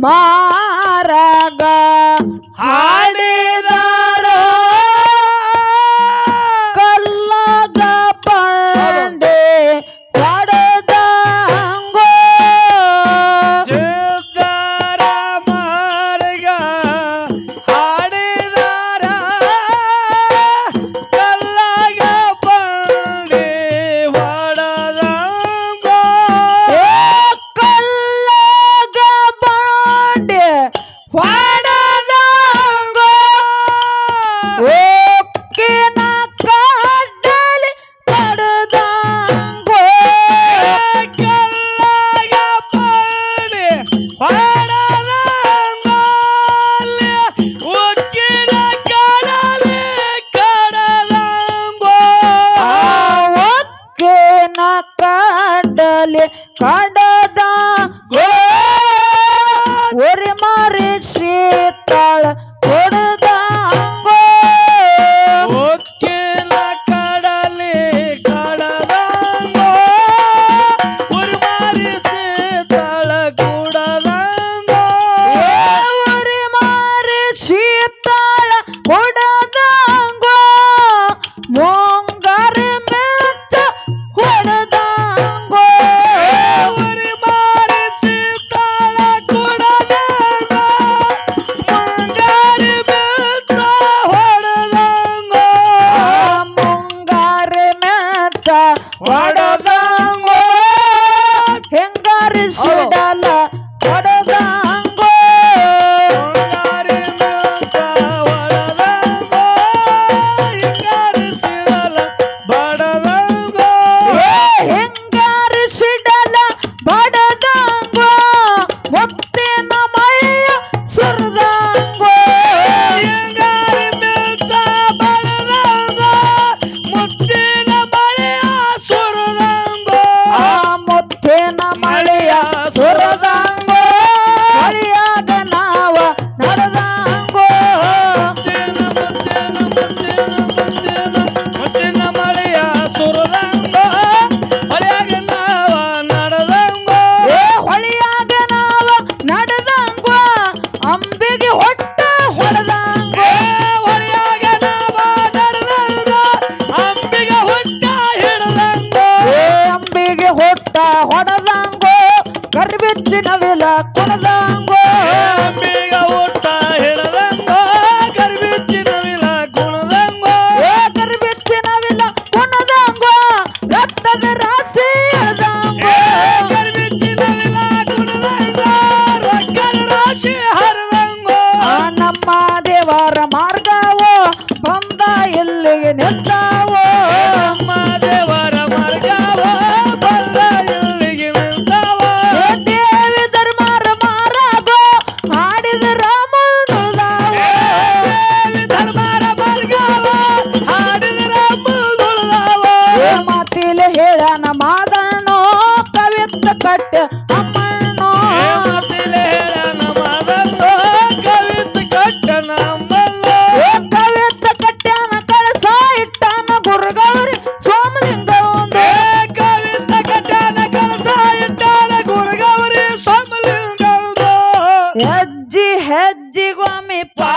ಮಾರಾಗ ಹಾಡಿದಾರೋ ಕಲ್ಲದ ಬಂಡೆ ಹೊಡೆದಂಗೋ ಸಿದ್ಧರ ಮಾರ್ಗ ಹಾಡಿದಾರ ಕಲ್ಲಾಗ ಬಂಡಿ ಹೊಡೆದಂಗೋ ಕಲ್ಲದ ಬಂಡೆ ಹೊಡೆದಂಗೋ ಓಕಿನ ಕಡ್ಡಲಿ ಕಡದಂಗೋ ಕಲ್ಲಾಗ ಬಂಡಿ ಹೊಡೆದಂಗೋ ಉಕ್ಕಿನ ಕಡಲೆ ಕಡದಂಗೋ ಒಕ್ಕಿನ ಕಡ್ಡಲಿ ಕಡದಂಗೋ ಒರಿ ಮಾರಿ ಶೀತಳ ಕೊಡದಂಗೋ ಉಕ್ಕಿನ ಕಡಲೆ ಕಡದಂಗೋ ಉರ್ಮಾರಿಸಿ ತಳ ಕುಡದಂಗೋ ಒರಿ ಮಾರಿ ಶೀತಳ ಕೊಡದಂಗೋ ಮುಂಗಾರಿ ಮೆತ್ತ ಹೊಡೆದಂಗೋ ಉರ್ಮಾರಿಸಿ ತಳ ಕುಡದಂಗೋ ಮುಂಗಾರಿ ಬೆತ್ತ ಹೊಡೆದಂಗೋ ಮುಂಗಾರಿ ಮೆತ್ತ ಹೊಡೆದಂಗೋ ಹೆಂಗಾರಿ ಸಿಡಲ ಹೊಡೆದಂಗೋ ಮುಂಗಾರಿ ಬೆತ್ತ ಹೊಡೆದಂಗೋ ಹಿಂಗಾರಿ ಸಿಡಲ ಬಡದಂಗೋ ಹೆಂಗಾರಿ ಸಿಡಲ ಬಡದಂಗೋ ಮುತ್ತಿನ ಮಳೆಯ ಸುರದಂಗೋ ಹಿಂಗಾರಿ ಬೆತ್ತ ಬಡದಂಗೋ ಮುತ್ತಿನ ಮಳೆಯ ಸುರದಂಗೋ ಮುತ್ತಿನ ಮಳೆಯ ಸುರದಂಗೋ ಮಳೆಯಾಗ ನಾವ ನಡೆದಂಗೋ ಮುತ್ತಿನ ಮಳೆಯ ಸುರದಂಗೋ ಹೊಳೆಯಾಗ ನಾವ ನಡೆದಂಗೋ ಹೊಳೆಯಾಗ ನಾವ ನಡೆದಂಗೋ ಅಂಬಿಗೆ ಹೊಟ್ಟ ಹೊಡೆದಂಗೋ ಹೊಳೆಯಾಗ ನಾವ ನಡೆದಂಗೋ ಅಂಬಿಗ ಹುಟ್ಟ ಹಿಡದಂಗೋ ಅಂಬಿಗೆ ಹೊಟ್ಟ ಹೊಡೆದಂಗೋ ಗರ್ಬಿಚ್ಚಿನ ವಿಲ ಕುಣದಂಗೋ ಅಂಬಿಗ ಹುಟ್ಟ ಹಿಡದಂಗೋ ಗರ್ಬಿಚ್ಚಿನ ವಿಲ ಕುಣದಂಗೋ ಗರ್ಬಿಚ್ಚಿನ ವಿಲ ಕುಣದಂಗೋ ರಕ್ತದ ರಾಶಿ ಎಳ್ದಂಗೋ ಗರ್ಬಿಚ್ಚಿನ ವಿಲ ಕುಣದಂಗೋ ರೊಕ್ಕದ ರಾಶಿ ಹರಿದಂಗೋ ನಮ್ಮ ದೇವರ ಮಾರ್ಗವೋ ಬಂದ ಇಲ್ಲಿಗೆ ನಿಂತಾವೋ ನಮ್ಮ ದೇವರ ಮಾರ್ಗವೋ ಬಂದ ಇಲ್ಲಿಗೆ ನಿಂತಾವೋ ದೇವಿ ಧರ್ಮರ ಮಾರಾಗೋ ಹಾಡಿದ ರಾಮನುದಾವೋ ಧರ್ಮರ ಮಾರ್ಗವೋ ಹಾಡಿದ ಮುಳುಗುಳವೋ ಮಾತಿಲೆ ಹೇಳನ ಮಾದಣ್ಣೋ ಕವಿತ್ತ ಕಟ್ಟ ಅಮ್ಮಣ್ಣೋ ಮಾತಿಲೆ ಹೇಳನ ಮಾದಣ್ಣೋ ಕವಿತ ಕಟ್ಟ ನಮ್ಮಲ್ಲೋ ಕವಿತ್ತ ಕಟ್ಟ್ಯಾನ ಕಳಸ ಇಟ್ಟಾನ ಗುರುಗೌರಿ ಸೋಮಲಿಂಗವಂದು ಕವಿತ ಕಟ್ಟನ ಕಲಸ ಇಟ್ಟಾನ ಗುರುಗೌರಿ ಸೋಮಲಿಂಗೌದು ಹೆಜ್ಜಿ ಹೆಜ್ಜಿಗೊಮ್ಮೆ ಪಾ